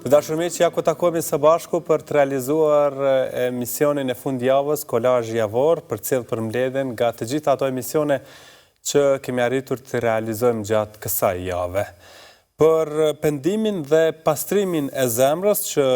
Të dashur miq, ja ku takohemi së bashku për të realizuar emisionin e fundjavës Kolazh Javor, përcjell për mbledhjen nga të gjitha ato emisione që kemi arritur të realizojmë gjatë kësaj jave. Për pendimin dhe pastrimin e zemrës që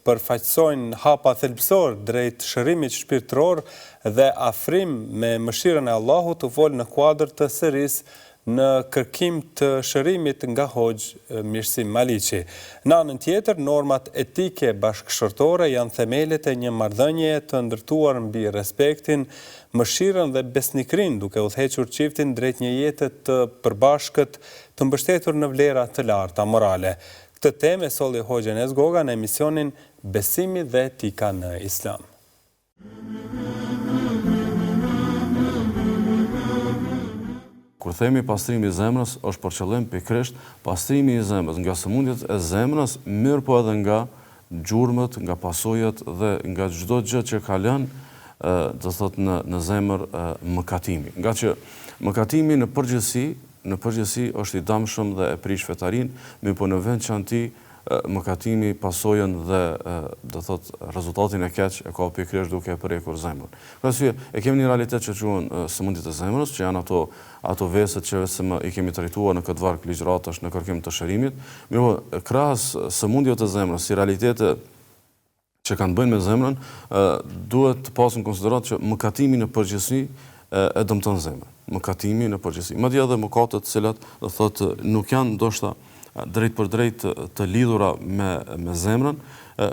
përfaqësojnë hapa thelbësor drejt shërimit shpirtëror dhe afrim me mëshirën e Allahut, u fol në kuadër të serisë në kërkim të shërimit nga Hoxh Mirësim Maliqi. Në anën tjetër, normat etike bashkëshortore janë themelet e një marrëdhënie të ndërtuar mbi respektin, mëshirën dhe besnikrin, duke udhëhequr çiftin drejt një jete të përbashkët, të mbështetur në vlera të larta morale. Këtë temë e solli Hoxha Enes Goga në emisionin Besimi dhe etika në Islam. Kur themi pastrimi i zemrës, është për qëllim pikërisht pastrimi i zemrës nga sëmundjet e zemrës, mirë po edhe nga gjurmët, nga pasojat dhe nga çdo gjë që ka lënë, do thot në zemër mëkatimi. Nga që mëkatimi në përgjithësi është i dëmshëm dhe e prish fetarin, mirë po në veçanti mëkatimi pasojën dhe do thot rezultatin e keq e ka pikërisht duke e prekur zemrën. Për arsye, e kemi një realitet që quhen sëmundjet e zemrës, që janë ato veset që vetëm i kemi trajtuar në këtë varg ligjëratash në kërkim të shërimit. Mirë, krahas sëmundjeve të zemrës, si realitete që kanë bënë me zemrën, duhet të pasun konsiderat që mëkatimi në përgjithësi e dëmton zemrën. Mëkatimi në përgjithësi. Madje edhe mëkatet të cilat do thotë nuk janë ndoshta drejt për drejt të lidhura me zemrën,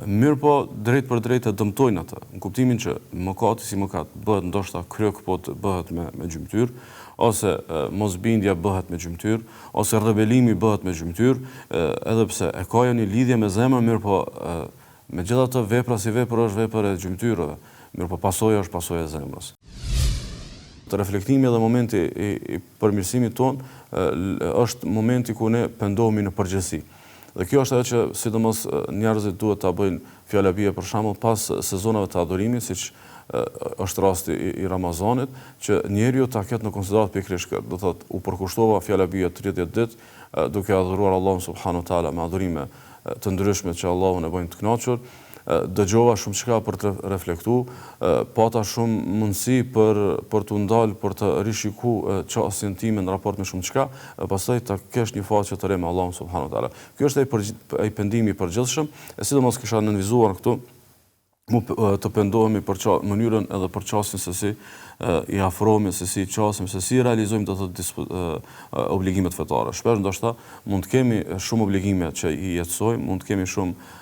mirë po drejt për drejt të dëmtojnë atë, në kuptimin që mëkati si mëkat bëhet ndoshta kryek, po të bëhet me gjymtyr, ose mosbindja bëhet me gjymtyr, ose rebelimi bëhet me gjymtyr, edhe pse e ka një lidhje me zemrën, mirë po megjithatë vepra si vepër është vepër e gjymtyrëve, mirë po pasoja është pasoja e zemrës. Të reflektimi dhe momenti i përmirësimit ton është momenti ku ne pendohemi në përgjithësi. Dhe kjo është ajo që sidomos njerëzit duhet ta bëjnë fjalabie për shembull pas sezonave të adhurimit, siç është rasti i Ramazanit, që njeriu ta ketë në konsiderat pikërisht këtë. Do thotë u përkushtova fjalabie 30 ditë duke adhuruar Allahun subhanahu wa taala me adhurime të ndryshme që Allahun e bëjnë të kënaqur. Dëgjova shumë çka për të reflektuar, pata shumë mundësi për të ndalë, për të rishikuar çastin tim në raport me shumë çka, pastaj ta kesh një faqe të re me Allahun subhanahu wa taala. Ky është ai pendimi i përgjithshëm, e sidomos kisha nënvizuar këtu të pendohemi për mënyrën edhe për çastin se si i afrohemi, se si qasim, se si realizojmë do të obligimet fetare. Shpesh ndoshta mund të kemi shumë obligime që i jetësojmë, mund të kemi shumë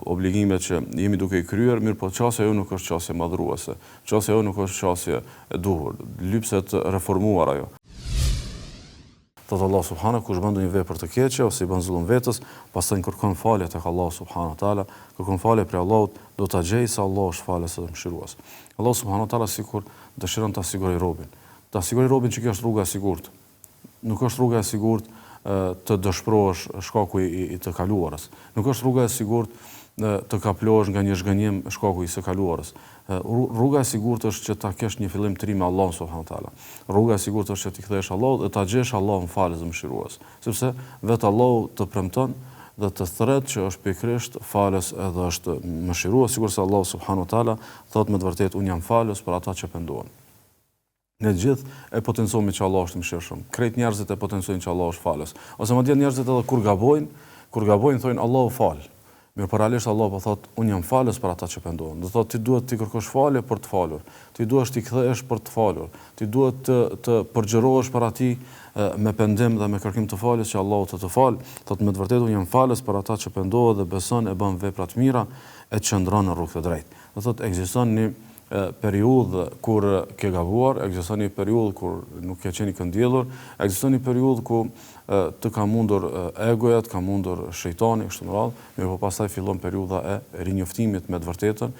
obligime që jemi duke i kryer, mirë po qasja jo nuk është qasje madhruese, qasja jo nuk është qasje e duhur, lypset reformuar ajo. Thotë Allah subhanahu, kush bën ndonjë vepër të keqe ose i bën zullum vetes, pastaj kërkon falje tek Allah subhanahu taala, kërkon falje për Allahut, do ta gjejë se Allah është falës dhe mëshirues. Allah subhanahu taala sikur dëshiron ta sigurojë robin. Ta sigurojë robin që kjo është rruga e sigurt. Nuk është rruga e sigurt të dëshpërohesh shkaku i të kaluarës. Nuk është rruga e sigurt të kaplohesh nga një zhgënjim shkaku i së kaluarës. Rruga e sigurt është që ta kesh një fillim të ri me Allahun subhanahu taala. Rruga e sigurt është që ti kthehesh Allahut dhe ta gjesh Allahun falës dhe mëshirues. Sepse vetë Allahu të premton dhe të thret që është pikërisht falës edhe është mëshirues, sigurisht se Allahu subhanahu taala thotë me të vërtetë unë jam falës për ata që pendohen. Ne gjithë e potencojmë që Allah është mëshirshëm. Krejt njerëzit e potencojnë që Allah është falës. Ose madje njerëzit edhe kur gabojnë thonë Allahu fal. Mirë, por realisht Allah po thotë unë jam falës për ata që pendohen. Do thotë ti duhet të kërkosh falje për të falur. Ti duhet të kthehesh për të falur. Ti duhet të përgjërohesh për atij me pendim dhe me kërkim të faljes që Allahu të fal. Thotë me të vërtetë unë jam falës për ata që pendohen dhe beson e bën vepra të mira e qëndron në rrugë të drejtë. Do thotë ekziston një periudhë kur ke gabuar, ekziston një periudhë kur nuk ke qenë i këndjellur, ekziston një periudhë ku të ka mundur egoja, të ka mundur shejtani, kështu me radhë, mirë po pastaj fillon periudha e rinjoftimit me të vërtetën,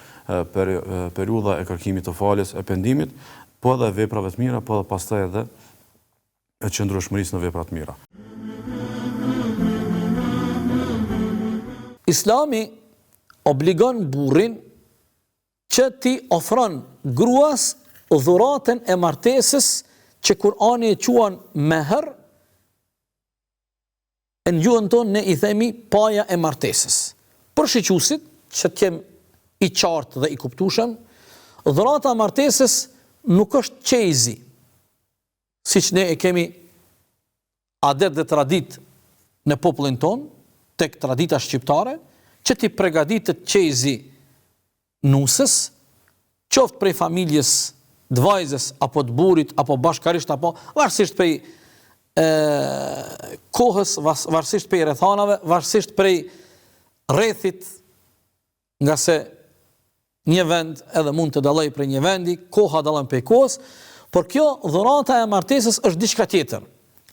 periudha e kërkimit të faljes, e pendimit, po edhe veprave të mira, po edhe pastaj edhe e qëndrueshmërisë në vepra të mira. Islami obligon burrin që ti ofron gruas dhuratën e martesës që Kurani e quan mehr, në gjuhën tonë ne i themi paja e martesës. për shiqusit, që t'jem i qartë dhe i kuptueshëm, dhurata e martesës nuk është qejzi, siç ne e kemi adet dhe tradit në popullin ton, tek tradita shqiptare, që ti përgatitet qejzi nusës, qoftë prej familjes të vajzës, apo të burrit, apo bashkarisht, apo varësisht prej kohës, varësisht prej rrethanave, varësisht prej rrethit, nga se një vend edhe mund të dalloj prej një vendi, koha dallon prej kohës, por kjo dhurata e martesës është diçka tjetër.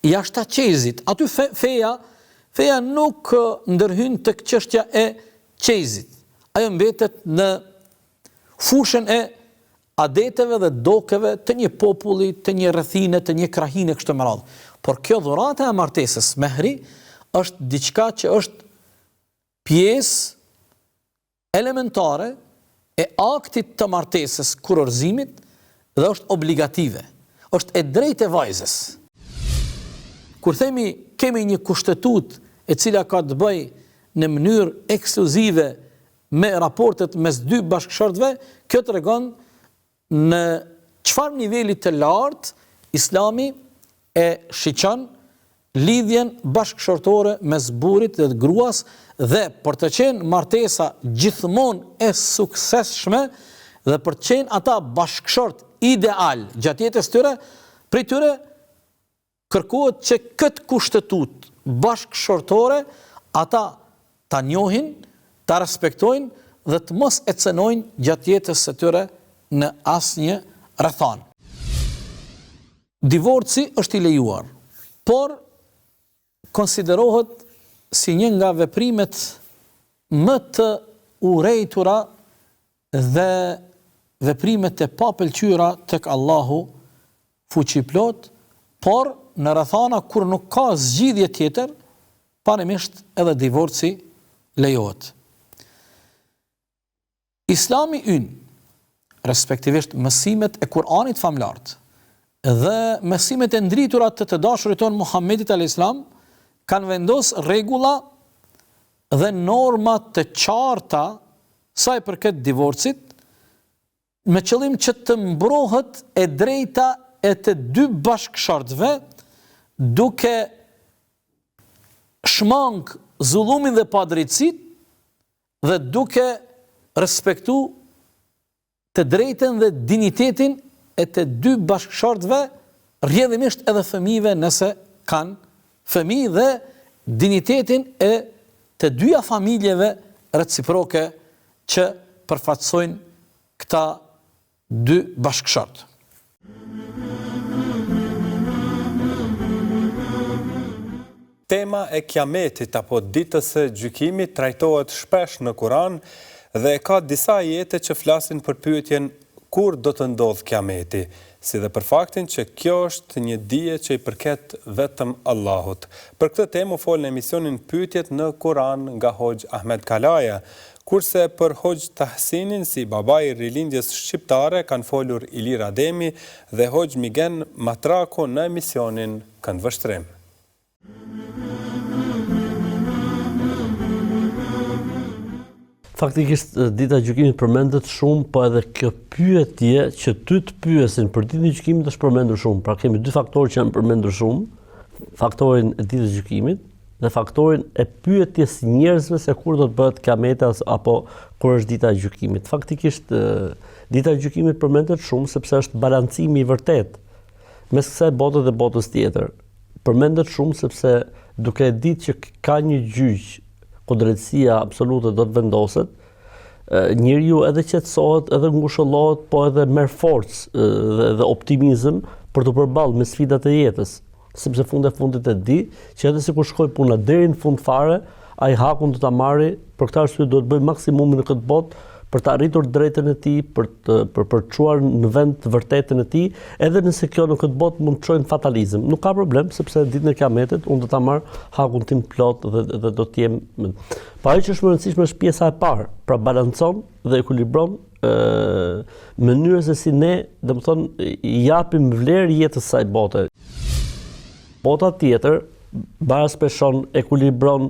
Jashta qejzit, aty feja nuk ndërhyn tek çështja e qejzit. Ajo mbetet në fushën e adeteve dhe dokeve të një populli, të një rrethine, të një krahine kështu me radhë. Por kjo dhurata e martesës, mehri, është diçka që është pjesë elementare e aktit të martesës, kurorëzimit, dhe është obligative. Është e drejtë e vajzës. Kur themi kemi një kushtetut e cila ka të bëj në mënyrë ekskluzive me raportet mes dy bashkëshortëve, kjo tregon në çfarë niveli të lartë Islami e shiqon lidhjen bashkëshortore mes burrit dhe gruas, dhe për të qenë martesa gjithmonë e suksesshme dhe për të qenë ata bashkëshort ideal gjatë jetës tyre, prej tyre kërkohet që këtë kushtetut bashkëshortore ata ta njohin, ta respektojnë dhe të mos e cënojnë gjatë jetës së tyre në asnjë rrethan. Divorci është i lejuar, por konsiderohet si një nga veprimet më të urrejtura dhe veprimet e papëlqyera tek Allahu fuqiplot, por në rrethana kur nuk ka zgjidhje tjetër, parimisht edhe divorci lejohet. Islami ynë, respektivisht mësimet e Kur'anit famlart dhe mësimet e ndritura të dashurit ton Muhammedit a.s. kanë vendos rregulla dhe norma të qarta sa i përket divorcit, me qëllim që të mbrohet e drejta e të dy bashkëshortëve, duke shmang zullumin dhe padrejtësit dhe duke respektu të drejtën dhe dinitetin e të dy bashkëshortëve, rrjedhimisht edhe fëmijëve nëse kanë fëmijë, dhe dinitetin e të dyja familjeve reciproke që përfaqësojnë këta dy bashkëshortë. Tema e kiametit apo ditës së gjykimit trajtohet shpesh në Kur'an dhe ka disa ajete që flasin për pyetjen kur do të ndodh kiameti, si dhe për faktin që kjo është një dije që i përket vetëm Allahut. Për këtë temë u fol në emisionin Pyetjet në Kur'an nga Hoxh Ahmed Kalaja, kurse për Hoxh Tahsinin si babai i rilindjes shqiptare kanë folur Ilir Ademi dhe Hoxh Migen Matraku në emisionin Këndvështrim. Faktikisht dita e gjykimit përmendet shumë, po edhe kjo pyetje që ty të pyesin për ditën e gjykimit është përmendur shumë. Pra kemi dy faktorë që janë përmendur shumë, faktorin e ditës së gjykimit dhe faktorin e pyetjes njerëzve se kur do të bëhet kiameti apo kur është dita e gjykimit. Faktikisht dita e gjykimit përmendet shumë sepse është balancimi i vërtet mes kësaj bote dhe botës tjetër. Përmendet shumë sepse duke ditë që ka një gjyq ku drejtësia absolute do të vendoset, njeriu edhe qetësohet, edhe ngushëllohet, po edhe merr forcë dhe optimizëm për të përballë me sfidat e jetës, sepse fundit e di që edhe sikur shkoj puna deri në fund fare, ai hakun do ta marrë, për këtë arsye duhet bëj maksimumin në këtë botë për të arritur drejtën e tij, për të çuar në vend të vërtetën e tij, edhe nëse kjo në këtë botë mund të çojë fatalizëm. Nuk ka problem, sepse ditën e kiametit unë do ta marr hakun tim plot dhe do të jem. Po ajo që është më e rëndësishme është pjesa e parë, pra balancon dhe ekuilibron mënyrën se si ne, domethënë, japim vlerë jetës së saj bote. Bota tjetër barazpeshon, ekuilibron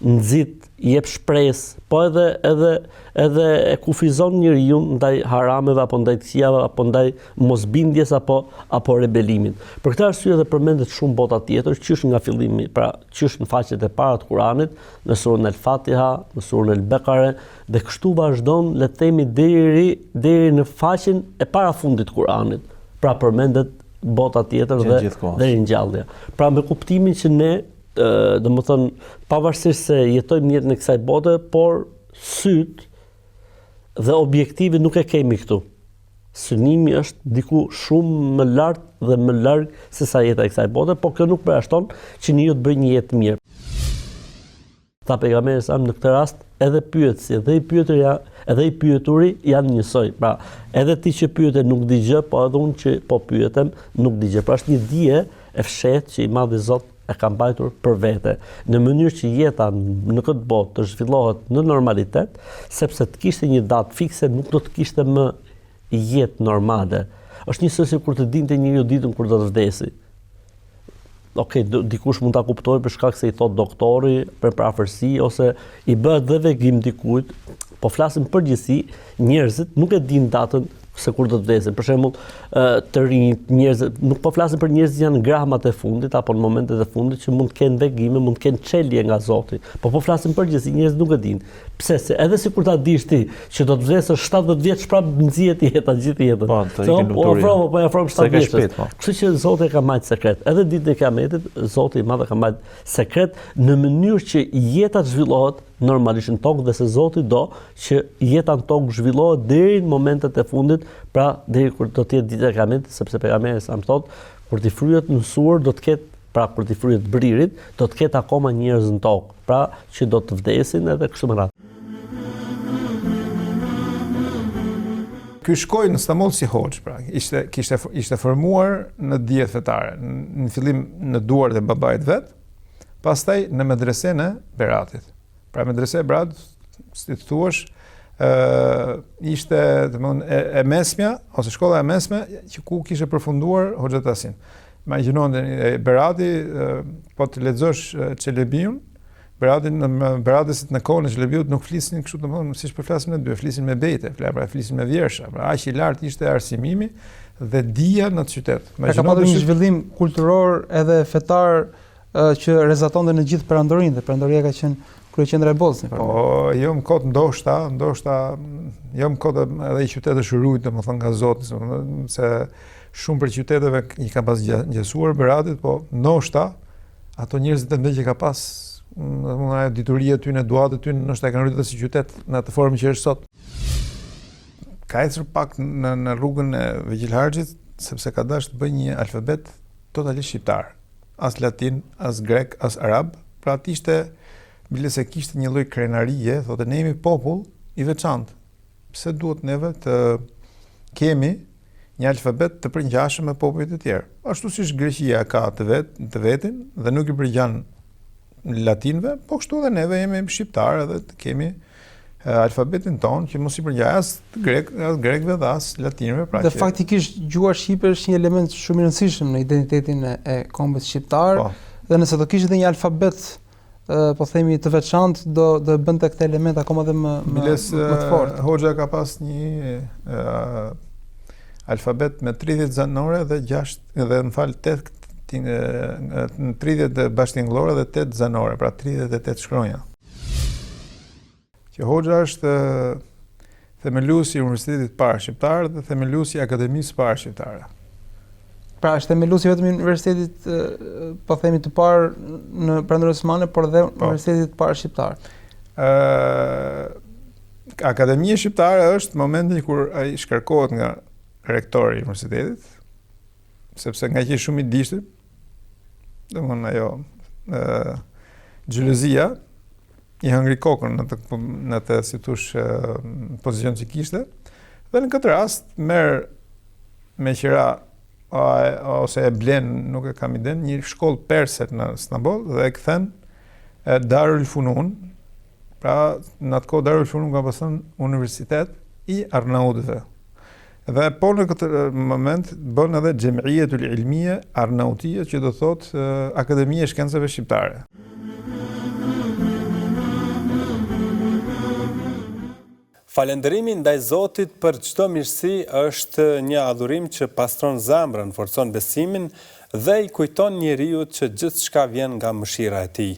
nxit, jep shpresë, po edhe e kufizon njeriu ndaj harameve apo ndaj këqijave apo ndaj mosbindjes apo rebelimit. Për këtë arsye dhe përmendet shumë bota tjetër, qysh nga fillimi, pra qysh në faqet e para të Kuranit, në surën El-Fatiha, në surën El-Bekare, dhe kështu vazhdon le të themi deri në faqen e parafundit të Kuranit. Pra përmendet bota tjetër dhe ringjallja. Pra me kuptimin që ne domethënë pavarësisht se jetojmë jetën e kësaj bote, por syt dhe objektivi nuk e kemi këtu. Synimi është diku shumë më lart dhe më larg se sa jeta e kësaj bote, por kjo nuk përjashton që njeriu të bëjë një jetë mirë. Tha pejgamberi sa në këtë rast edhe pyetësi dhe i pyeturi janë njësoj. Pra, edhe ti që pyete nuk di gjë, po edhe unë që po pyetem nuk di gjë. Pra është një dije e fshehtë që i Madhi Zot e ka mbajtur për vete, në mënyrë që jeta në këtë botë të zhvillohet në normalitet, sepse të kishte një datë fikse nuk do të kishte më jetë normale. Është njësoj si kur të dinte njeriu ditën kur do të vdesi. Okej, dikush mund ta kuptojë për shkak se i thot doktori për afërsi ose i bëhet dhe vegim dikujt, po flasim përgjithësi, njerëzit nuk e dinë datën se kur do të vdesin. Për shembull, të rinjt, njerëzit, nuk po flasim për njerëzit që janë në gramat e fundit apo në momentet e fundit që mund të kenë vegime, mund të kenë çelje nga Zoti. Po flasim përgjithësi, njerëzit nuk e dinë. Pse se edhe sikur ta dish ti që do të vdesësh 70 vjeç prapë nxihet jeta gjithë jetën. Po, po ja afrom 70 vjeç. Kështu që Zoti ka marrë sekret. Edhe ditën e Kiametit, Zoti i Madh ka marrë sekret në mënyrë që jeta të zhvillohet normalisht në tokë dhe se Zoti do që jeta në tokë zhvillohet deri në momentet e fundit, pra deri kur do të jetë dita e Kiametit, sepse pejgamberi sa më thotë, kur ti fryhet në sur do të ketë, pra kur ti fryhet bririt, do të ketë akoma njerëz në tokë, pra që do të vdesin edhe kështu me radhë. Ky shkoi në Stamboll si hoxh, pra, ishte formuar në dijet fetare, në fillim në duart e babait vet, pastaj në medresen e Beratit. Pra medresa e Beratit, si të thuash, ishte e mesmja ose shkolla e mesme që ku kishte përfunduar Hoxha Tasin. Imagjinoni Berati, po të lexosh Çelebiun, Beratit në kohën e Çelebiut nuk flisnin kështu, domethënë siç po flasim ne dy, flisin me bejte, pra flisin me vjersha. Pra aq i lartë ishte arsimimi dhe dija në qytet. Ka pasur një zhvillim kulturor edhe fetar që rezatonte në gjithë perandorinë, dhe perandoria ka qenë kryeqendra e Bosnjës. Po, jo më kot ndoshta jo më kot edhe i qytetësh rujt, domethënë nga Zoti, se shumë për qyteteve i ka pas gjësuar Beratit, po ndoshta ato njerëzit e që ka pas ajo dituria tyne, duat e tyne, nështë e kanë rritur si qytet në atë formë që është sot. Ka ecur pak në rrugën e Vegjilharxhit, sepse ka dashur të bëjë një alfabet totalisht shqiptar. As latin, as grek, as arab. Pra aty ishte, bile se kishte një lloj krenarie, thotë ne jemi popull i veçantë. Pse duhet neve të kemi një alfabet të përngjashëm me popujt e tjerë? Ashtu siç Greqia ka të vetin dhe nuk i përngjan latinëve, po kështu edhe neve jemi shqiptarë edhe të kemi alfabetin tonë që mos i përngjaj as grekëve dhe as latinëve. Pra dhe faktikisht gjuha shqipe është një element shumë i rëndësishëm në identitetin e kombit shqiptar, dhe nëse do kishte një alfabet po themi të veçantë, do bënte këtë element akoma dhe më të fortë. Hoxha ka pas një alfabet me 30 zanore dhe 8 30 bashkëtingëllore dhe 8 zanore, pra 38 shkronja. Që Hoxha është themeluesi i Universitetit parë shqiptar dhe themeluesi i Akademisë parë shqiptare. Pra është themeluesi vetëm i Universitetit, po themi të parë në Perandorinë Osmane, por dhe Universitetit parë shqiptar. Akademia shqiptare është momenti kur ai shkarkohet nga rektori i universitetit, sepse nga që shumë i dishti, domthonë ajo xhelozia i hëngri kokën në të si thush pozicion që kishte, dhe në këtë rast merr me qira ose e blen, nuk e kam iden, një shkollë perse në Stamboll dhe e kthen Darul Funun. Pra në atë kohë Darul Funun ka pasur universitet i Arnautëve. Dhe po në këtë moment bën edhe Xhemiyetul Ilmia Arnautia, që do thotë Akademia e Shkencave Shqiptare. Falënderimi ndaj Zotit për çdo mirësi është një adhurim që pastron zemrën, forcon besimin dhe i kujton njeriu që gjithçka vjen nga mëshira e tij.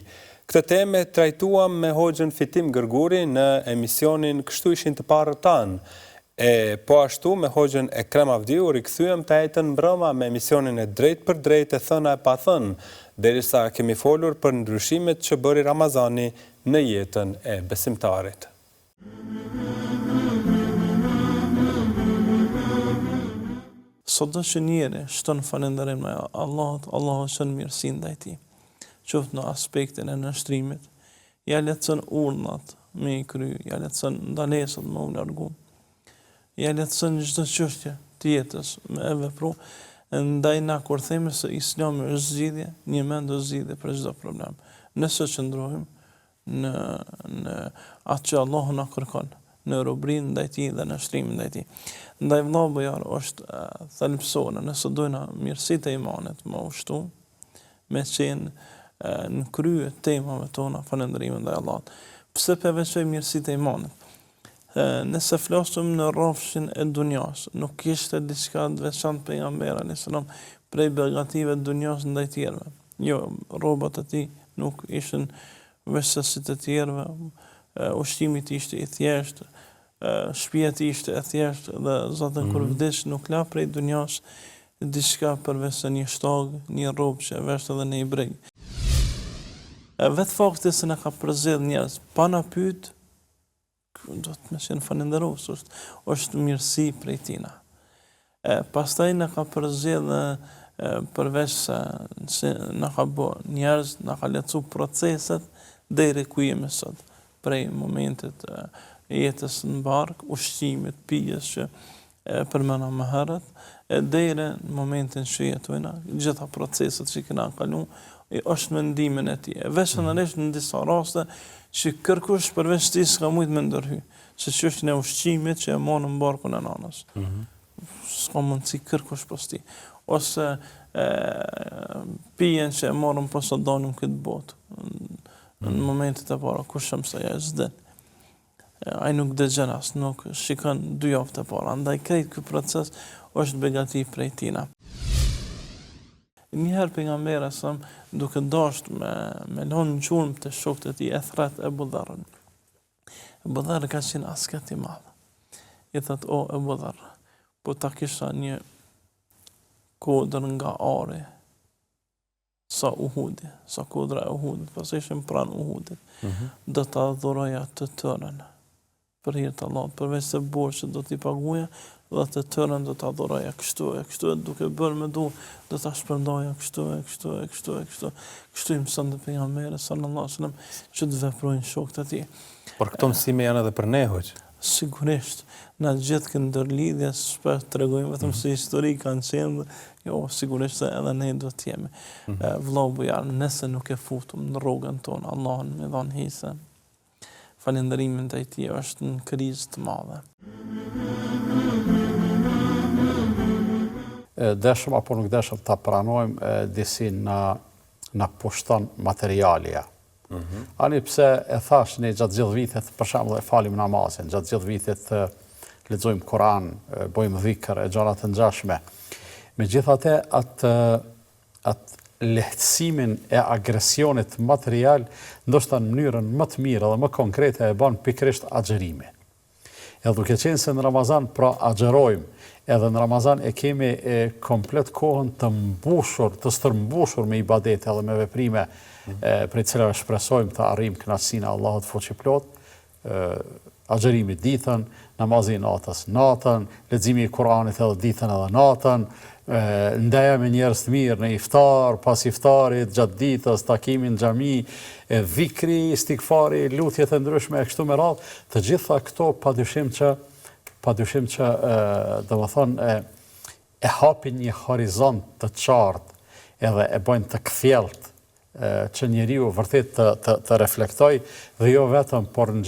Këtë temë trajtuam me Hoxhën Fitim Gërguri në emisionin Kështu ishin të parët tanë. Po ashtu me Hoxhën Ekrem Avdiu rikthyem të jetën mbrëma me emisionin e Drejt për drejt e thëna e pa thënë, derisa kemi folur për ndryshimet që bëri Ramazani në jetën e besimtarit. Sot që njeri shton falënderim me Allahut, Allahu shton mirësinë ndaj tij. Qoftë në aspektin e nështrimit, ja lehtëson urdhnat me i kry, ja lehtëson ndalesat me u largu, ja lehtëson çdo çështje të jetës me e vepru. Ndaj na kur themi se Islami është zgjidhje, një mend është zgjidhje për çdo problem. Nëse qëndrojmë në atë që Allahu na kërkon, në rubrinë ndaj tij dhe në shtrimin ndaj tij. Ndaj vëllai bojar është thelbësore, nëse dojna mirësitë e imanit më ushtu, me qenë në krye temave tona falënderimin ndaj Allahut. Pse përveçoj mirësitë e imanit? Nëse flasëm në rrafshin e dunjas, nuk kishte diçka të veçantë pejgamberi alayhis salam prej begative të dunjas ndaj tjerëve. Jo, rrobat e tij nuk ishin veç si të tjerëve, ushqimi i tij ishte i thjeshtë, shtëpia e tij ishte e thjeshtë dhe Zoti kur vdes nuk la prej dunjas diçka përveç se një shtog, një rrobë që veshte dhe në i breg. Vetë fakti se na ka përzgjedh njerëz pa na pyet, do të më qenë falënderues, është mirësi prej tina. Pastaj na ka përzgjedh përveç se na ka bë njerëz, na ka lehtësu proceset deri ku jemi sot. Prej momentit jetës në bark, ushqimit, pijes që përmena më herët, deri në momentin që jetojna, gjitha proceset që kena kalu, është mendimin e tij. Veçanërisht në disa raste që kërkush përveç tij s'ka mujt me ndërhy, se çështja e ushqimit që e morën në barkun e nanës. S'ka mundësi kërkush pas tij. Ose pijen që e morën pas së dalim këtë botë. Në momentet e para, kush se ja s'den. Ai nuk dëgjon as, nuk shikon 2 javë të para. Andaj krejt ky proces është begativ prej tina. Njëherë pejgamberi sa duke dashur me lënë gjurmë të shokët e tij e thret Ebu Dharrin. Ebu Dharr ka qenë asket i madh. I thot, o Ebu Dharr, po ta kisha një kodër nga ari, sa Uhudi, sa kodra e Uhudit, pas ishim pranë Uhudit, do të adhuroja të tërën për hir të Allahut, përveç se borxhet do t'i paguaja, dhe të tërën do të adhuroja kështu, duke bërë me do të shpërndoja kështu. Kështu i mëson dhe pejgamberi sallallahu alaihi wasallam që të veprojnë shokët e tij. Por këto mësime janë edhe për ne, hoq. Sigurisht, në gjithë këtë ndërlidhje, shpesh tregojmë vetëm se histori kanë qenë, jo, sigurisht se edhe ne do të jemi. Vëllau bujar, nëse nuk e futum në rrugën tonë, Allahun me dhënë hise, falënderimin ndaj tij është në krizë të madhe. Deshëm apo nuk deshëm ta pranojmë disi na pushton materialja. Ani pse e thash ne gjatë gjithë vitet, për shembull e falim namazin, gjatë gjithë vitet lexojmë Kur'an, bëjmë dhikr e gjëra të ngjashme. Megjithatë atë lehtësimin e agresionit material, ndoshta në mënyrën më të mirë dhe më konkrete e bën pikërisht agjerimi. Edhe duke qenë se në Ramazan pra agjerojmë, edhe në Ramazan e kemi komplet kohën të mbushur, të stërmbushur me ibadete edhe me veprime prej cilave shpresojmë të arrijmë kënaqësinë e Allahut fuqiplot, agjerimi ditën, namazi i natën, leximi i Kuranit edhe ditën edhe natën, ndaja me njerëz të mirë në iftar, pas iftarit, gjatë ditës, takimin në xhami, dhikri, istigfari, lutjet e ndryshme e kështu me radhë, të gjitha këto padyshim që domethënë e hapin një horizont të qartë edhe e bëjnë të kthjellët që njeriu vërtet të reflektoj dhe jo vetëm por në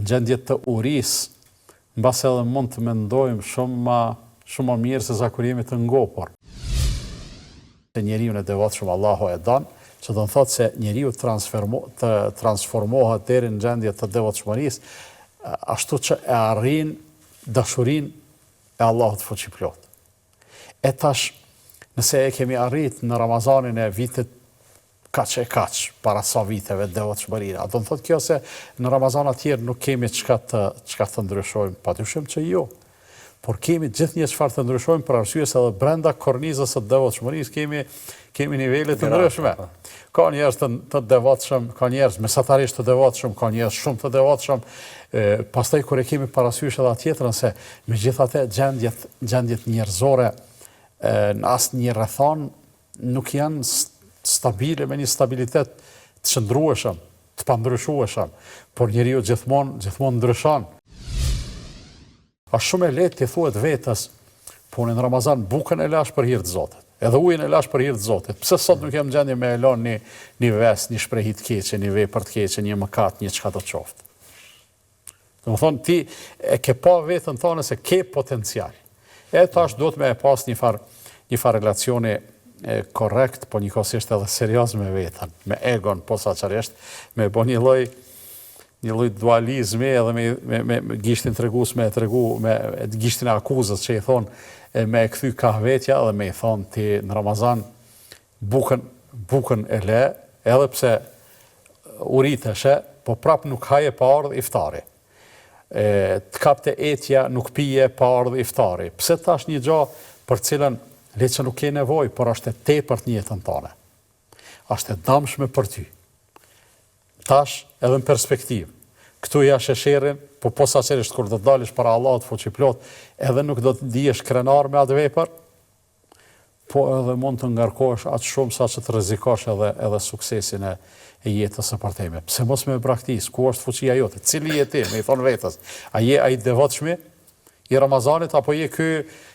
gjendje të uris, mbas edhe mund të mendojmë shumë më mirë se sa kur jemi të ngopur. Se njeriu në devotshëm Allahu e don, që do të thotë se njeriu të transformohet deri në gjendje të devotshmërisë, ashtu që e arrin dashurin e Allahut fuqiplot. E tash, nëse e kemi arrit në Ramazanin e vitit kaq, para sa viteve devotshmëria, do të thotë kjo se në Ramazana tjerë nuk kemi çka të ndryshojmë, patyshim që jo. Por kemi gjithnjë çfarë të ndryshojmë për arsye se edhe brenda kornizës së devotshmërisë kemi nivele të ndryshme. Ka njerëz të devotshëm, ka njerëz mesatarisht të devotshëm, ka njerëz shumë të devotshëm. Pastaj kur e kemi parasysh edhe tjetrën se megjithatë gjendjet njerëzore në asnjë rrethon nuk janë stabile me një stabilitet të qëndrueshëm, të pandryshueshëm, por njeriu gjithmonë ndryshon. Është shumë e lehtë të thuhet vetës, po në Ramazan bukën e lash për hir të Zotit. Edhe ujin e lash për hir të Zotit. Pse sot nuk jam në gjendje me e lënë një ves, një shprehi të keqe, një vepër të keqe, një mëkat, një çka do të qoftë. Domethënë ti e ke pa veten tonë se ke potencial. E tash duhet me e pas një far relacioni korrekt, po njëkohësisht edhe serioz me veten, me egon posaçërisht, me bën një lloj dualizmi edhe me gishtin tregues me gishtin e akuzës që i thon me e kthy kahvetja dhe me i thon ti në Ramazan bukën e le, edhe pse uriteshe, po prap nuk haje pa ardh iftari. Të kapte etja nuk pije pa ardh iftari. Pse tash një gjë për cilën le që nuk ke nevojë, por është e tepërt në jetën tënde. Është e dëmshme për ty. Tash edhe në perspektivë. Këtu ja shesherin, po posaçërisht kur do të dalësh para Allahut fuqiplot, edhe nuk do të dihesh krenar me atë vepër, po edhe mund të ngarkohesh aq shumë sa që të rrezikosh edhe suksesin e jetës së parteme. Pse mos me braktis, ku është fuqia jote? Cili je ti, me i thon vetës? A je ai devotshmi i Ramazanit apo je ky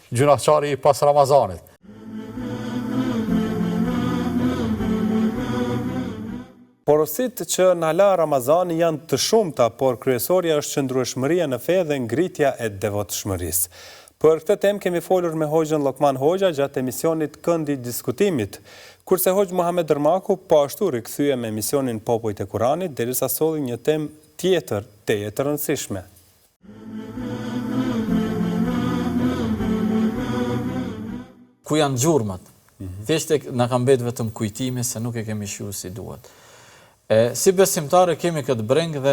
gjunaqari i pas Ramazanit? Porosit që në la Ramazani janë të shumta, por kryesorja është qëndrueshmëria në fe dhe ngritja e devotshmërisë. Për këtë temë kemi folur me Hoxhën Lokman Hoxha gjatë emisionit Këndi Diskutimit, kurse Hoxh Muhamet Dërmaku po ashtu rikthye me emisionin Popujt e Kuranit, derisa solli një temë tjetër teje të rëndësishme. Ku janë gjurmat? Thjesht na ka mbet vetëm kujtimi se nuk e kemi shiu si duhet. Si besimtare kemi këtë breng dhe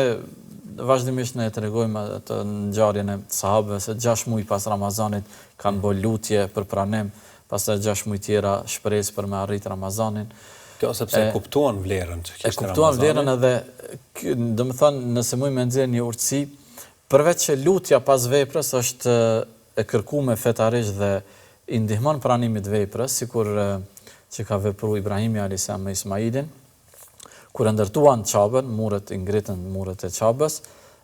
vazhdimisht ne e tregojmë atë ngjarjen e sahabëve se 6 muaj pas Ramazanit kanë bërë lutje për pranim, pastaj 6 muaj tjera shpresë për me arrit Ramazanin. Kjo sepse e kuptuan vlerën që kishte Ramazani. E kuptuan vlerën edhe, domethënë, nëse mund me nxjerr një urtësi, përveç që lutja pas veprës është e kërkuar fetarisht dhe i ndihmon pranimit veprës, sikur që ka vepruar Ibrahimi alayhis salam me Ismailin. Kur ndërtuan Qabën, muret i ngritën muret e Qabës,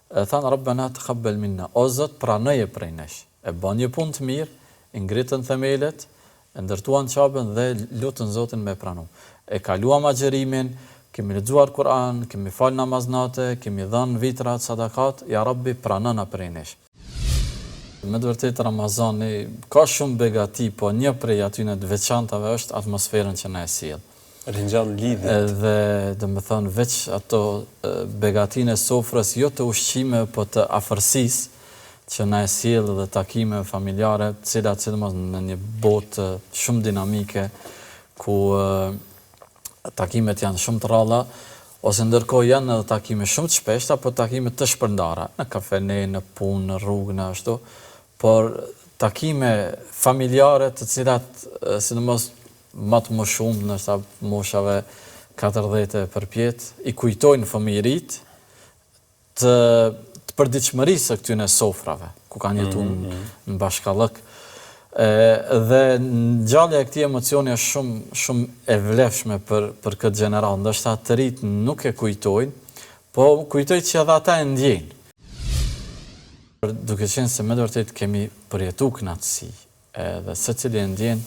thanë Rabbana taqabbal minna, o Zot, pranoje prej nesh. E bën një punë të mirë, i ngritën themelet, ndërtuan Qabën dhe lutën Zotin me pranu. E kaluam agjerimin, kemi lexuar Kur'an, kemi fal namaznate, kemi dhënë vitrat, sadakat, ja Rabbi pranona prej nesh. Me të vërtetë Ramazani ka shumë begati, po një prej atyre të veçantave është atmosferën që na e sjell. Ringjall lidhje. Dhe domethënë veç ato begatinë e sofrës, jo të ushqime, po të afërsisë që na e sjell dhe takime familjare, të cilat sidomos në një botë shumë dinamike ku takimet janë shumë të rralla, ose ndërkohë janë edhe takime shumë të shpeshta, po takime të shpërndara, në kafene, në punë, në rrugë, në ashtu, por takime familjare të cilat sidomos matë më shumë nështë moshave 40 përpjet, i kujtojnë fëmijërit të përdiqëmërisë këtyne sofrave, ku kanë jetu në bashkallëk. Dhe ngjallja e këtij emocioni është shumë e vlefshme për këtë gjeneral, ndoshta të rit nuk e kujtojnë, po kujtojnë që edhe ata e ndjejnë. Duke qenë se me vërtet kemi përjetu kënaqësi, dhe secili e ndjen,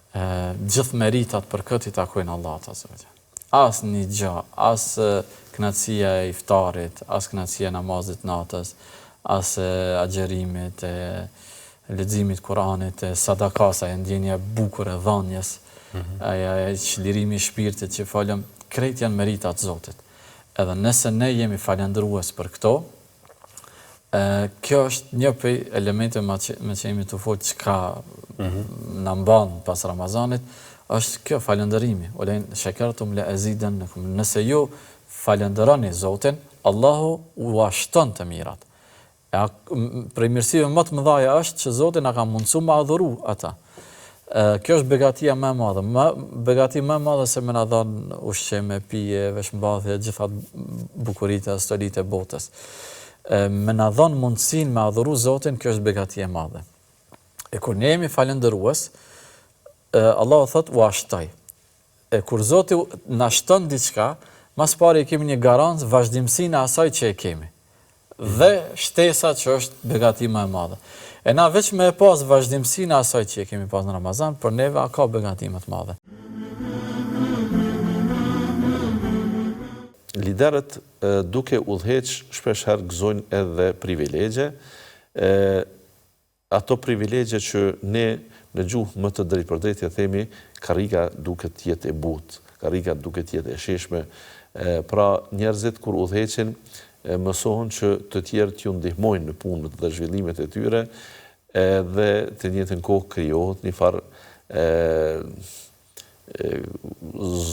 gjithë meritat për këtë i takojnë Allahut azza wa jalla. As një gjë, as kënaqësia e iftarit, as kënaqësia e namazit natës, as agjerimit, leximit Kuranit, sadakasa, ndjenja e bukur e dhënjes, aja çlirimi i shpirtit që falem, krejt janë meritat Zotit. Edhe nëse ne jemi falendërues për këto, Kjo është një prej elemente me që jemi të folë që ka në mbanë pas Ramazanit, është kjo falëndërimi. Olejnë shekertum le eziden, nëse ju falëndëroni Zotin, Allahu u ashton të mirat. Prej mirësive më të mëdhaja është që Zotin na ka mundësu më adhuru ata. Kjo është begatia më e madhe. Begati më e madhe se me na dhanë ushqime, pije, veshmbathje, gjitha bukuritë, stolitë e botës. Me na dhanë mundësin me adhuru Zotin, kjo është begatia e madhe. E kur ne jemi falëndërues, Allahu thot u ashtoj. E kur Zoti na shton diçka, mas pari kemi një garancë vazhdimsinë e asaj që e kemi. Dhe shtesa që është begati më e madhe. E na veç me pas vazhdimsinë e asaj që e kemi pas në Ramazan, për neve ka begati më të madhe. Liderët duke udhëheq shpesh herë gëzojnë edhe privilegje. Ato privilegje që ne në gjuhë më të drejtpërdrejtë themi karrika duket jetë e butë, karrika duket jetë e sheshme. Pra njerëzit kur udhëheqin mësohen që të tjerët ju ndihmojnë në punët dhe zhvillimet e tyre dhe të njëjtën kohë krijohet një farë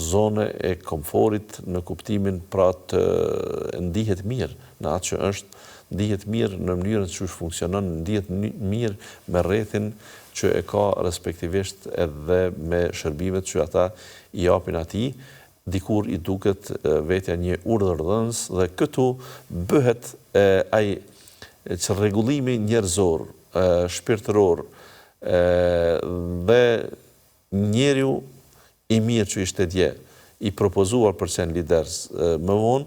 zone e komforit në kuptimin pra të ndihet mirë në atë që është, ndihet mirë në mënyrën që funksionon, ndihet mirë me rrethin që e ka respektivisht edhe me shërbimet që ata i japin atij, dikur i duket vetja një urdhërdhënës dhe këtu bëhet ai që rregullimi njerëzor, shpirtëror dhe njeriu i mirë që ishte dje, i propozuar për qenë lider më vonë,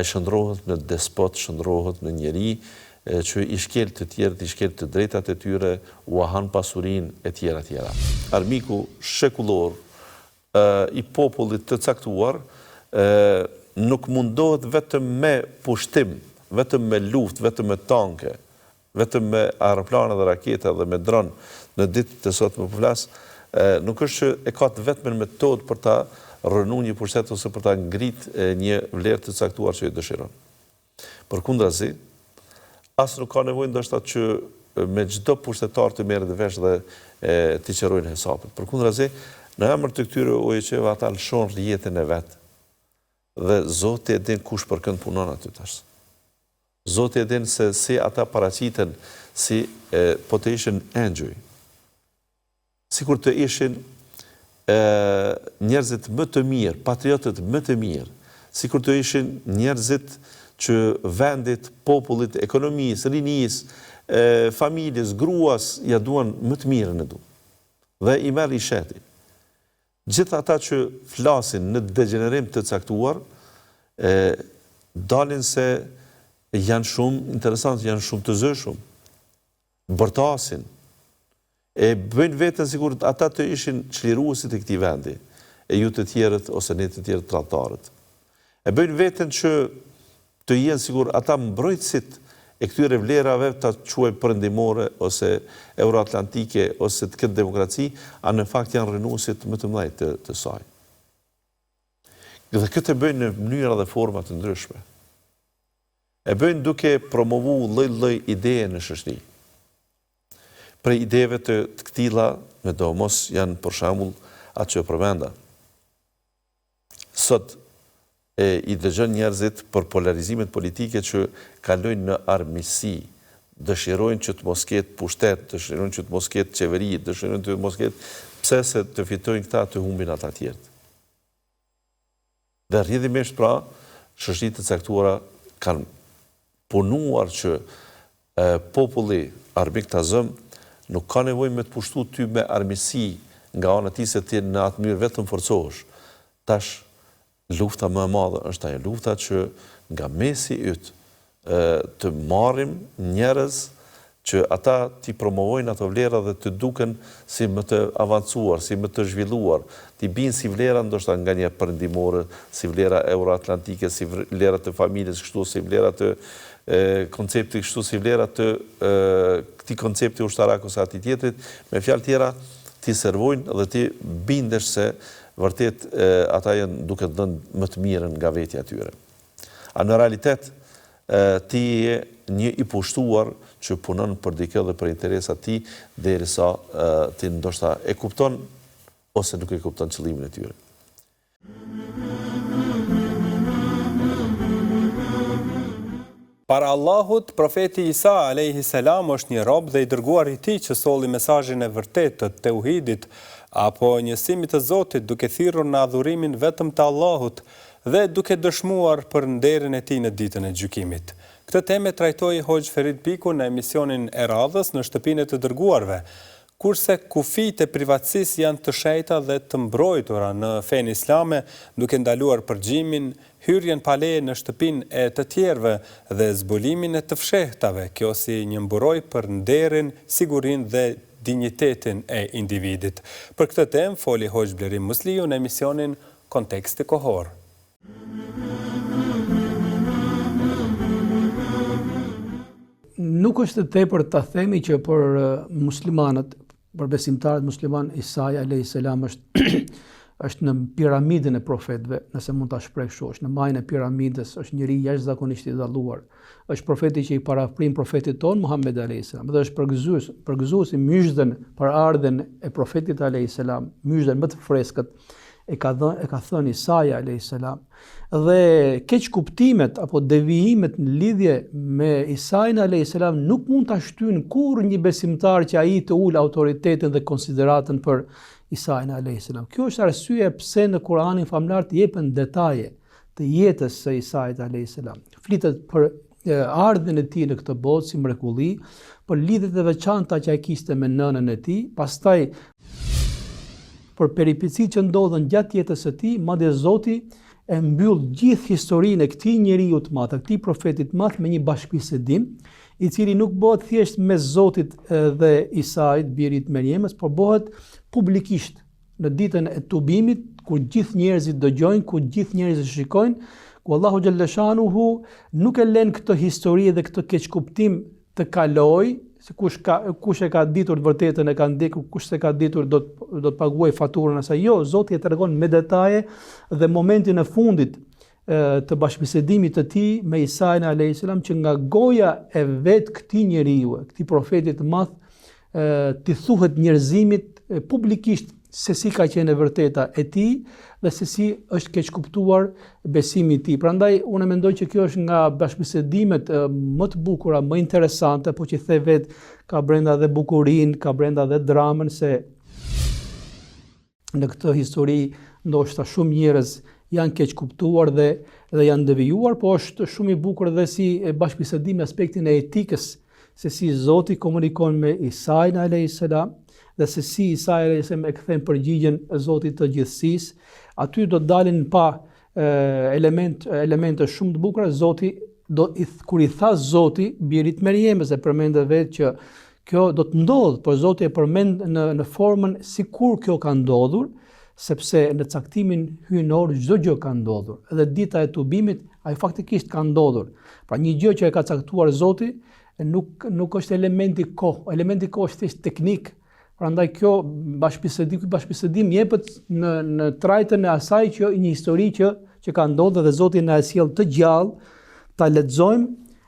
shndrohet në despot, shndrohet në njeri që i shkel të tjerët, i shkel të drejtat e tyre, u ahan pasurin e tjera tjera. Armiku shekullor i popullit të caktuar nuk mundohet vetëm me pushtim, vetëm me luftë, vetëm me tanke, vetëm me aeroplane dhe raketa dhe me dron në ditët e sot më përflas, nuk është që e ka të vetëm metodë për ta rënu një pushtet ose për ta ngrit një vlerë të caktuar që i dëshiron. Përkundrazi, as nuk ka nevojë ndoshta që me çdo pushtetar të merret vesh dhe t'i qërojnë hesapet. Përkundrazi, në emër të këtyre OEQ-ve ata lëshon rjetën e vet. Dhe Zoti e din kush për kënd punon aty tash. Zoti e din se si ata paraqiten si po të ishin engjëj. Sikur të ishin njerëzit më të mirë, patriotët më të mirë, sikur të ishin njerëzit që vendit, popullit, ekonomisë, rinisë, familjes, gruas, ja duan më të mirën e du. Dhe i merr i sheti. Gjithë ata që flasin në degenerim të caktuar, dalin se janë shumë interesant, janë shumë të zëshum, bërtasin, e bëjnë vetën sikur ata të ishin çliruesit e këtij vendi, e ju të tjerët ose ne të tjerët tradhtarët. E bëjnë vetën që të jenë sikur ata mbrojtësit e këtyre vlerave ta quajnë perëndimore ose euroatlantike ose të këtë demokraci, a në fakt janë rënuesit më të mëdhenj të saj. Dhe këtë e bëjnë në mënyra dhe forma të ndryshme. E bëjnë duke promovu lloj-lloj ideje në shoqëri. Prej ideve të këtilla, me do mos janë për shembull atë që përmenda. Sot i dëgjon njerëzit për polarizimet politike që kalojnë në armiqësi, dëshirojnë që të mos ketë pushtet, dëshirojnë që të mos ketë qeveri, dëshirojnë të mos ketë pse se të fitojnë këta të humbin ata tjerët. Dhe rrjedhimisht pra, shoqëritë të caktuara kanë punuar që populli armik ta zëm nuk ka nevojë me të pushtu ty me armiqësi nga ana ti se ti në atë mënyrë vetëm forcohesh. Tash lufta më e madhe është ajo lufta që nga mesi yt të marrim njerëz që ata t'i promovojnë ato vlera dhe të duken si më të avancuar, si më të zhvilluar, t'i binë si vlera ndoshta nga një perëndimore, si vlera euroatlantike, si vlera të familjes kështu, si vlera të koncepti kështu, si vlera të këtij koncepti ushtarak ose atij tjetrit, me fjalë tjera t'i servojnë dhe t'i bindesh se vërtet ata janë duke dhënë më të mirën nga vetja e tyre. A në realitet ti je një i pushtuar që punon për dikë dhe për interesat ti, derisa ti ndoshta e kupton ose nuk e kupton qëllimin e tyre. Para Allahut, profeti Isa a.s. është një rob dhe i dërguar i tij që solli mesazhin e vërtetë të tauhidit apo njësimit të Zotit, duke thirrur në adhurimin vetëm të Allahut dhe duke dëshmuar për nderin e tij në ditën e gjykimit. Këtë temë trajtoi Hoxh Ferit Piku në emisionin e radhës në shtëpinë e të dërguarve, kurse kufijtë e privatësisë janë të shejta dhe të mbrojtura në fenë islame, duke ndaluar përgjimin, hyrjen pa leje në shtëpinë e të tjerëve dhe zbulimin e të fshehtave, kjo si një mburoj për nderin, sigurinë dhe dinjitetin e individit. Për këtë temë foli Hoxh Blerim Musliu në emisionin Konteksti kohor. Nuk është të tepër ta themi që për muslimanët, për besimtarët musliman, Isa a.s. është në piramidën e profetëve, nëse mund ta shpreh kështu, është në majën e piramidës, është njëri jashtëzakonisht i dalluar. Është profeti që i paraprim profetit ton Muhammed a.s. dhe është përgëzuesi myshdën për ardhen e profetit a.s. Myshdën më të freskët e ka thënë Isaja a.s. Dhe keq kuptimet apo devijimet në lidhje me Isajin a.s. nuk mund ta shtyjnë kurrë një besimtar që ai të ul autoritetin dhe konsideratën për Isajin a.s. Kjo është arsye pse në Kur'anin famlar të jepen detaje të jetës së Isajit a.s. Flitet për ardhen e tij në këtë botë si mrekulli, për lidhjet e veçanta që ai kishte me nënën e tij, pastaj për peripecitë që ndodhen gjatë jetës së tij, madje Zoti e mbyll gjithë historinë e këtij njeriu të madh, këtij profetit të madh me një bashkëbisedim, i cili nuk bëhet thjesht mes Zotit dhe Isait, birit Merjemës, por bëhet publikisht në ditën e tubimit, kur gjithë njerëzit dëgjojnë, kur gjithë njerëzit shikojnë, ku Allahu xhallashanuhu nuk e lën këtë histori dhe këtë keqkuptim të kalojë, se kush e ka ditur të vërtetën e ka ndekur, kush se ka ditur do të paguaj faturën asaj. Jo, Zoti e tregon me detaje dhe momentin e fundit të bashkëbisedimit të tij me Isain a.s. që nga goja e vet këtij njeriu, këtij profetit të madh, t'i thuhet njerëzimit publikisht se si ka qenë e vërteta e tij dhe se si është keq kuptuar besimi i tij. Prandaj unë mendoj që kjo është nga bashkëbisedimet më të bukura, më interesante, po që the vet ka brenda dhe bukurinë, ka brenda dhe dramën, se në këtë histori ndoshta shumë njerëz janë keq kuptuar dhe janë devijuar, po është shumë i bukur edhe si bashkëbisedim në aspektin e etikës, se si Zoti komunikon me Isain a.s. dhe se si Isa a.s. e kthen përgjigjen e Zotit të gjithësisë. Aty do të dalin pa elemente shumë të bukura. Zoti kur i tha Zoti birit Merjemës, e përmendë vetë që kjo do të ndodhë, por Zoti e përmend në formën sikur kjo ka ndodhur, sepse në caktimin hyjnor çdo gjë ka ndodhur. Edhe dita e tubimit ai faktikisht ka ndodhur. Pra një gjë që e ka caktuar Zoti nuk është elementi kohë. Elementi kohë është thjesht teknik. Prandaj kjo bashkëbisedim jepet në trajtën e asaj që një histori që ka ndodhur dhe Zoti na e sjell të gjallë, ta lexojmë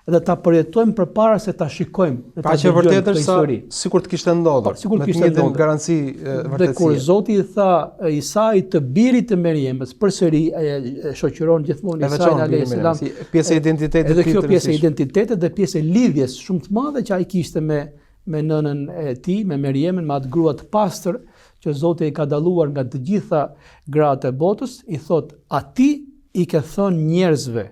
dhe ta përjetojmë përpara se ta shikojmë. Pa që vërtet është sikur të kishte ndodhur. Sikur të kishte ndodhur. Garanci vërtetësie. Dhe kur Zoti i tha Isait të birit të Merjemës, përsëri e shoqëron gjithmonë Isain a.s. Pjesë e identitetit. Edhe kjo pjesë e identitetit dhe pjesë e lidhjes shumë të madhe që ai kishte me nënën e tij, me Merjemën, me atë grua të pastër që Zoti i ka dalluar nga të gjitha gratë e botës, i thot ati i ke thënë njerëzve.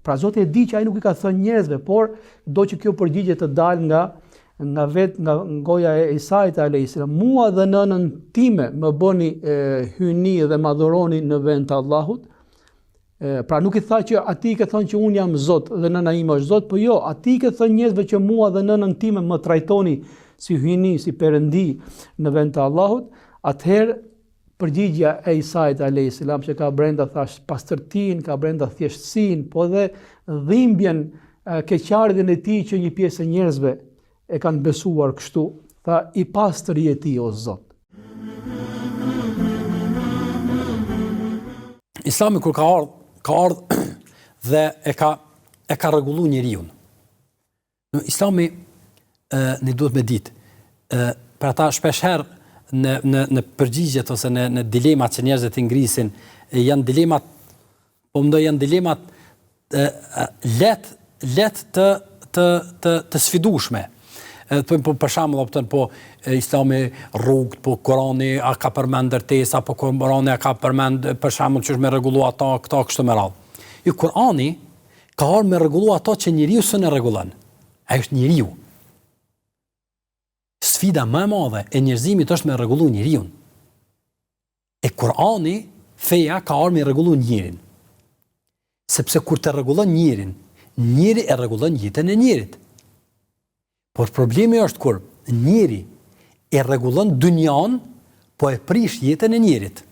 Pra Zoti e di që ai nuk i ka thënë njerëzve, por do që kjo përgjigje të dalë nga goja e Isait a.s. Mua dhe nënën time më bëni hyni dhe më adhuroni në vend të Allahut. Pra nuk i tha që ati i ke thënë që unë jam Zot dhe nëna ime është Zot, po jo, ati i ke thënë njerëzve që mua dhe nënën time më trajtoni si hyni, si perëndi në vend të Allahut. Atëherë përgjigja e Isait a.s. që ka brenda thash pastërtinë, ka brenda thjeshtësinë, po dhe dhimbjen, keqardhjen e tij që një pjesë e njerëzve e kanë besuar kështu, tha i pastër je ti o Zot. Islami kur ka ardhur dhe e e ka rregulluar njeriu. Islami ne duhet me ditë, për ata shpeshherë në përgjigjet ose në dilemat që njerëzit i ngrisin, janë dilemat, po mendoj janë dilemat let të sfidueshme. Për shembull, Islami rrugët, po Kurani a ka përmend ndërtesa, po Kurani a ka përmend për shembull ç'është me rregullu ata, këta kështu me radhë. Kurani ka ardhur me rregullu ato që njeriu s'e rregullon. Ai është njeriu. Sfida më e madhe e njerëzimit është me rregullu njeriu. E Kurani, feja ka ardhur me rregullu njerin. Sepse kur të rregullon njerin, njeri e rregullon jetën e njerit. Por problemi është kur njeri e rregullon dynjan, po e prish jetën e njerit.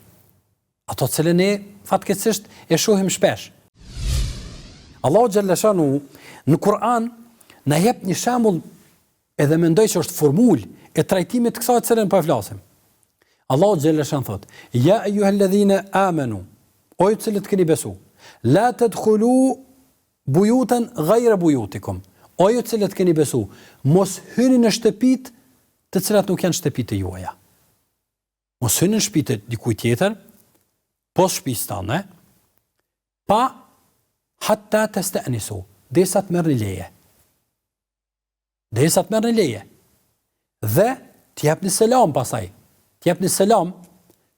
Ato të cilën ne fatkeqësisht e shohim shpesh. Allahu xhalla shanu në Kur'an na jep një shembull, edhe mendoj që është formulë e trajtimit të kësaj të cilën po e flasim. Allahu xhalla shanu thot: "Ya ayyuhalladhina amanu", o ju të cilët keni besu, "la tadkhulu buyutan ghayra buyutikum", o ju të cilët keni besu, mos hyni në shtëpitë të cilat nuk janë shtëpitë juaja. Mos hyni në shtëpitë dikujt tjetër, pos shtëpisë tënde, pa hatta tasta'nisu, derisa të merrni leje. Derisa të merrni leje. Dhe të japni selam pasaj. Të japni selam,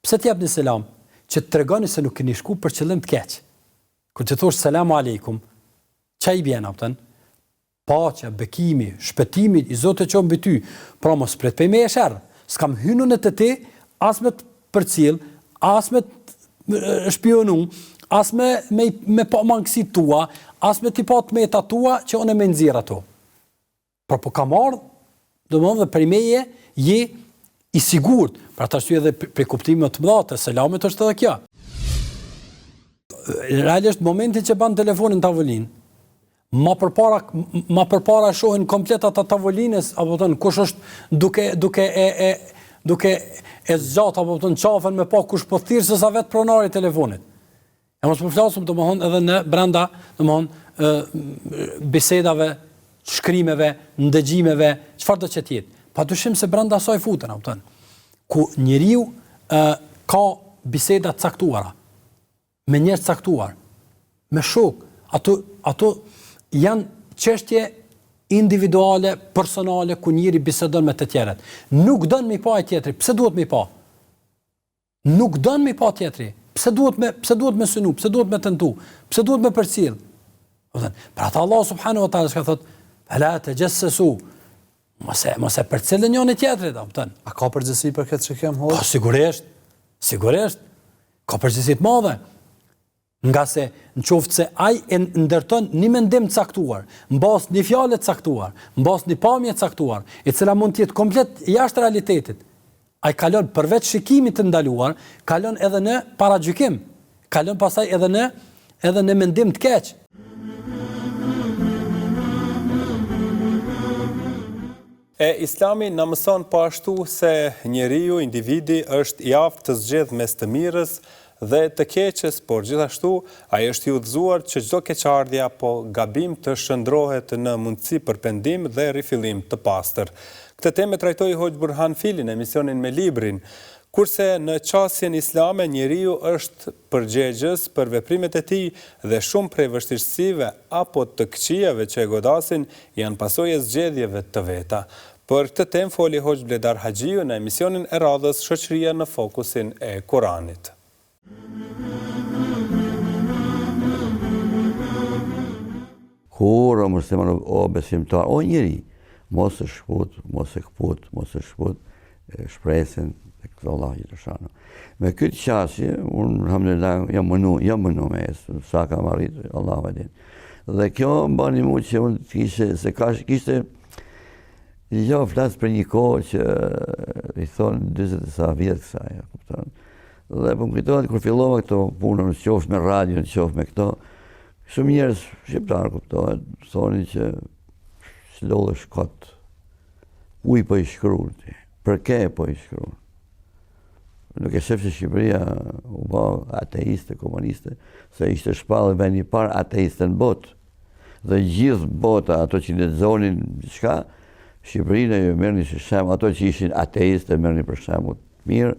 pse të japni selam? Që të tregoni se nuk keni shku për qëllim të keq. Kur të thosh selamu aleikum, ç'a i bjen aftën? Paqja, bekimi, shpëtimi i Zotit qoftë mbi ty. Pra mos pret pe me e sherr. S'kam hyrë në të as me të përcjell, as me të shpionu, as me pa mangësit tua, as me t'i pa të meta tua që unë me nxjerr ato. Pra po kam ardhur, domethënë për meje je i sigurt. Pra ta shtoj edhe për kuptimin të madh të selamit është edhe kjo. Realisht momenti që ban telefonin tavolinë, ma përpara shohin komplet ata tavolinës, apo thon kush është duke e zgjat apo thon qafën me pa kush po thirr se sa vet pronari i telefonit. E mos po flasim domethënë edhe në brenda domethënë bisedave, shkrimeve, ndëgjimeve, çfarë do të jetë. Padyshim se brenda asaj futen, apo thon. Ku njeriu ka biseda të caktuara me njerëz të caktuar, me shok, ato janë çështje individuale, personale, ku njëri bisedon me të tjerët. Nuk don me pa e tjetri. Pse duhet me pa? Nuk don me pa tjetri. Pse duhet me synu? Pse duhet me tentu? Pse duhet me përcjell? Pra ata Allah subhanahu wa taala ka thot: "La tajassasu", mos e përcjellni njëri tjetrit, apo a ka përgjegjësi për këtë që kem hodh? Po sigurisht. Ka përgjegjësi të madhe. Nga se në qoftë se ai e ndërton një mendim të caktuar, mbas një fjalë të caktuar, mbas një pamje të caktuar, e cila mund të jetë komplet jashtë realitetit, ai kalon përveç shikimit të ndaluar, kalon edhe në paragjykim, kalon pastaj edhe në mendim të keq. Islami na mëson po ashtu se njeriu, individi është i aftë të zgjedh mes të mirës dhe të keqes, por gjithashtu ai është i udhëzuar që çdo keqardhje apo gabim të shndrohet në mundësi për pendim dhe rifillim të pastër. Këtë temë trajtoi Hoxh Burhan Fili në emisionin Me Librin, kurse në qasjen islame njeriu është përgjegjës për veprimet e tij dhe shumë prej vështirësive apo të këqijave që e godasin janë pasojë e zgjedhjeve të veta. Për këtë temë foli Hoxh Bledar Haxhiu në emisionin e radhës Shoqëria në fokusin e Kuranit. Kur o musliman o besimtar, o njeri, mos e shkput, mos e shkput shpresën e këtë Allah i të shano. Me këtë qasje, unë alhamdulillah jam mënu me esë, sa kam arritë, Allah me din. Dhe kjo më bani mu që unë kishte jo flasë për një kohë që i thonë 20 sa vjetë kësaj, kupton. Dhe për më kujtohet kur fillova këto punën, në qofsh me radio, në qofsh me këto, shumë njerëz shqiptarë kuptohet, thonin që s'lodhesh kot, uj po i shkruan ti, për ke po i shkruan. Nuk e shef që Shqipëria u bë ateiste, komuniste, se ishte shpallë vendi i parë ateiste në botë. dhe gjithë bota, ato që lexonin diçka, Shqipërinë ju merrni si shembull, ato që ishin ateistë merrni për shembull mirë,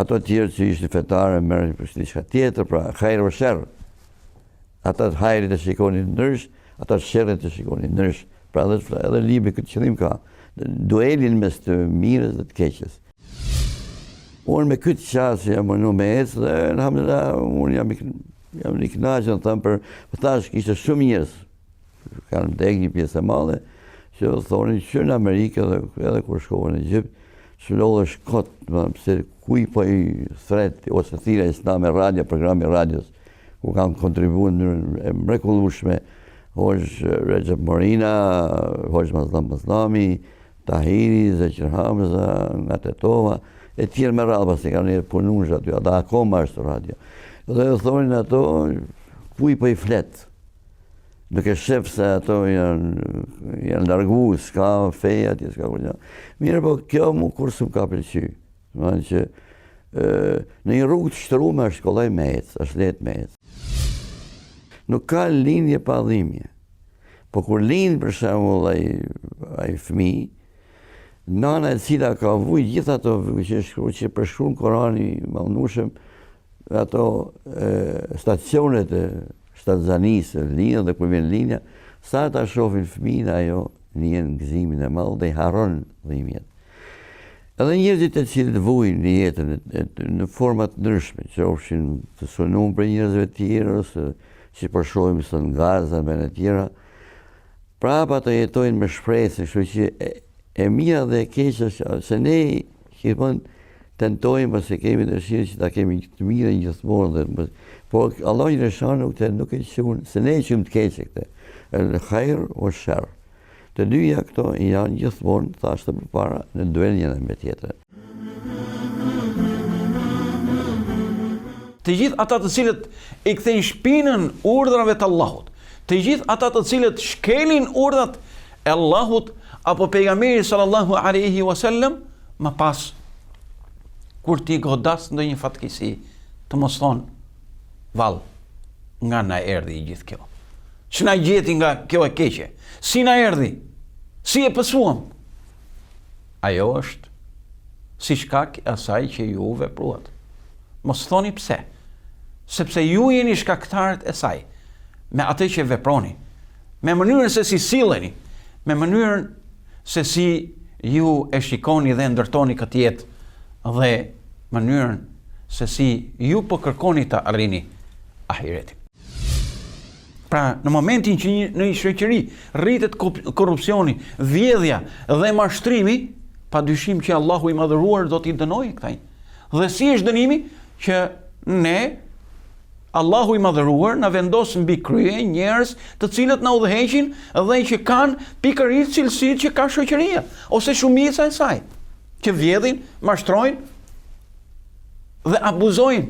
ato të tjerë që ishin fetarë merrni për diçka tjetër, pra hajër o sherr. Ata të hajrit e shikonin ndrysh, ata të sherrit e shikonin ndrysh. Pra edhe libri këtë qëllim ka, duelin mes të mirës dhe të keqes. Unë me këtë qasë jam mënu me ecë dhe alhamdulillah unë jam i kënaqur të them për thash kishte shumë njerëz kanë vdekur një pjesë e madhe që thonin që në Amerikë dhe edhe kur shkova në Egjipt, çlodhesh kot, pse kuj po i thret ose thira islam e radio, programi radios ku kanë kontribuar në mënyrë mrekullueshme Hoxh Recep Morina, Hoxh Maslami, Tahiri, Zeqir Hamza, nga Tetova, e tjerë me radhë, pasi kanë punuar aty, ata akoma është radio. Dhe thonin ato, kuj po i flet, duke shef se ato janë largu, s'ka feja, atje s'ka kur një. Mirë, po kjo mu kur s'm ka pëlqy. Domethënë që në një rrugë të shtruar është kollaj me ecë, është lehtë me ecë. Nuk ka lindje pa dhimbje. Po kur lind për shembull ai fëmijë, nana e cila ka vuj gjithë ato që përshkruan Kurani mallnushëm, ato stacionet e shtatzanisë, linja dhe kur vjen linja, sa ta shohin fëmijën ajo njën gëzimin e madh dhe i harron dhimbjet. Edhe njerëzit e cilët vujnë në jetën në forma të ndryshme, qofshin të sunuar për njerëzve të tjerë ose si përshohim së në Gaza me në tjera, prapa të jetojnë me shpresë, kështu që e mira dhe e keqja se ne gjithmonë tentojmë ose kemi dëshirë që ta kemi të mirë gjithmonë dhe por Allah i reshanu nuk e qunë, se ne e qumë të keqe këte, el khajr o sherr. Të dyja këto janë gjithmonë, thashtë përpara, në duel njëra me tjetrën. Të gjithë ata të cilët i kthejnë shpinën urdhrave të Allahut, të gjithë ata të cilët shkelin urdhat e Allahut apo pejgamberit sallallahu alaihi wasallam, më pas kur ti godas ndonjë fatkeqësi, të mos thonë vallë, nga na erdhi i gjithë kjo. Që na gjeti nga kjo e keqe. Si na erdhi? Si e pësuam? Ajo është si shkak e asaj që ju vepruat. Mos thoni pse. Sepse ju jeni shkaktarët e saj. Me atë që veproni. Me mënyrën se si silleni. Me mënyrën se si ju e shikoni dhe ndërtoni këtë jetë. Dhe mënyrën se si ju po kërkoni të arrini ahiretin. Pra, në momentin që në një shoqëri rritet korrupsioni, vjedhja dhe mashtrimi, pa dyshim që Allahu i madhëruar do t'i dënojë këta. Dhe si është dënimi? Që ne, Allahu i madhëruar, na vendos mbi krye njerëz të cilët na udhëheqin dhe që kanë pikërisht cilësitë që ka shoqëria, ose shumica e saj, që vjedhin, mashtrojnë dhe abuzojnë.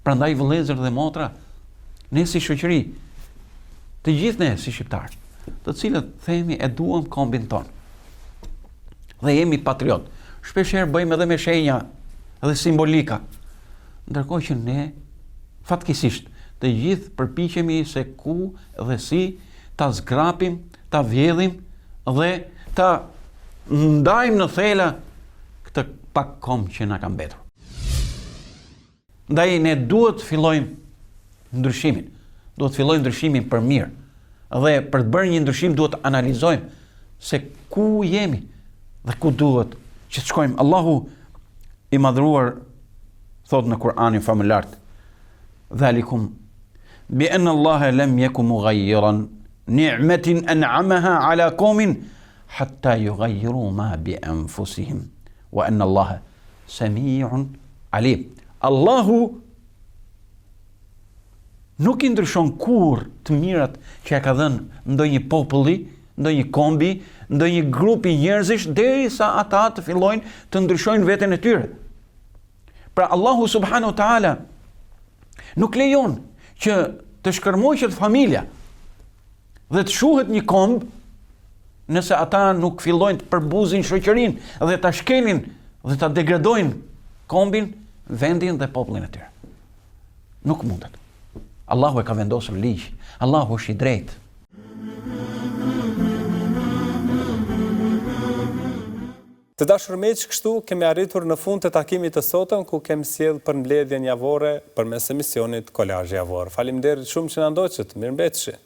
Prandaj vëllezër dhe motra, ne si shoqëri, të gjithë ne si shqiptarë, të cilët themi e duam kombin ton, dhe jemi patriot, shpeshherë bëjmë edhe me shenja dhe simbolika, ndërkohë që ne, fatkeqësisht, të gjithë përpiqemi se ku dhe si ta zgrapim, ta vjedhim dhe ta ndajmë në thela këtë pak kom që na ka mbetur. Ndaj ne duhet fillojmë ndryshimin. Duhet fillojmë ndryshimin për mirë. Dhe për të bërë një ndryshim duhet të analizojmë se ku jemi dhe ku duhet që të shkojmë. Allahu i madhruar thot në Kur'anin famulart: "Dhalikum bi anna Allaha lam yakun mughayyiran ni'matin an'amaha 'ala qaumin hatta yughayyiru ma bi anfusihim wa anna Allaha sami'un 'alim." Allahu nuk i ndryshon kur të mirat që e ka dhënë ndonjë populli, ndonjë kombi, ndonjë grupi njerëzish derisa ata të fillojnë të ndryshojnë veten e tyre. Pra Allahu subhanahu wa taala nuk lejon që të shkërmoqet familja dhe të shuhet një komb nëse ata nuk fillojnë të përbuzin shoqërinë dhe ta shkelin dhe ta degradojnë kombin, vendin dhe popullin e tyre. Nuk mundet. Allahu e ka vendosur ligj. Allahu është i drejtë. Të dashur miq, kështu kemi arritur në fund të takimit të sotëm ku kemi sjellë përmbledhjen javore përmes emisionit Kolazhi Javor. Faleminderit shumë që na ndoqët. Mirëmbëjtje.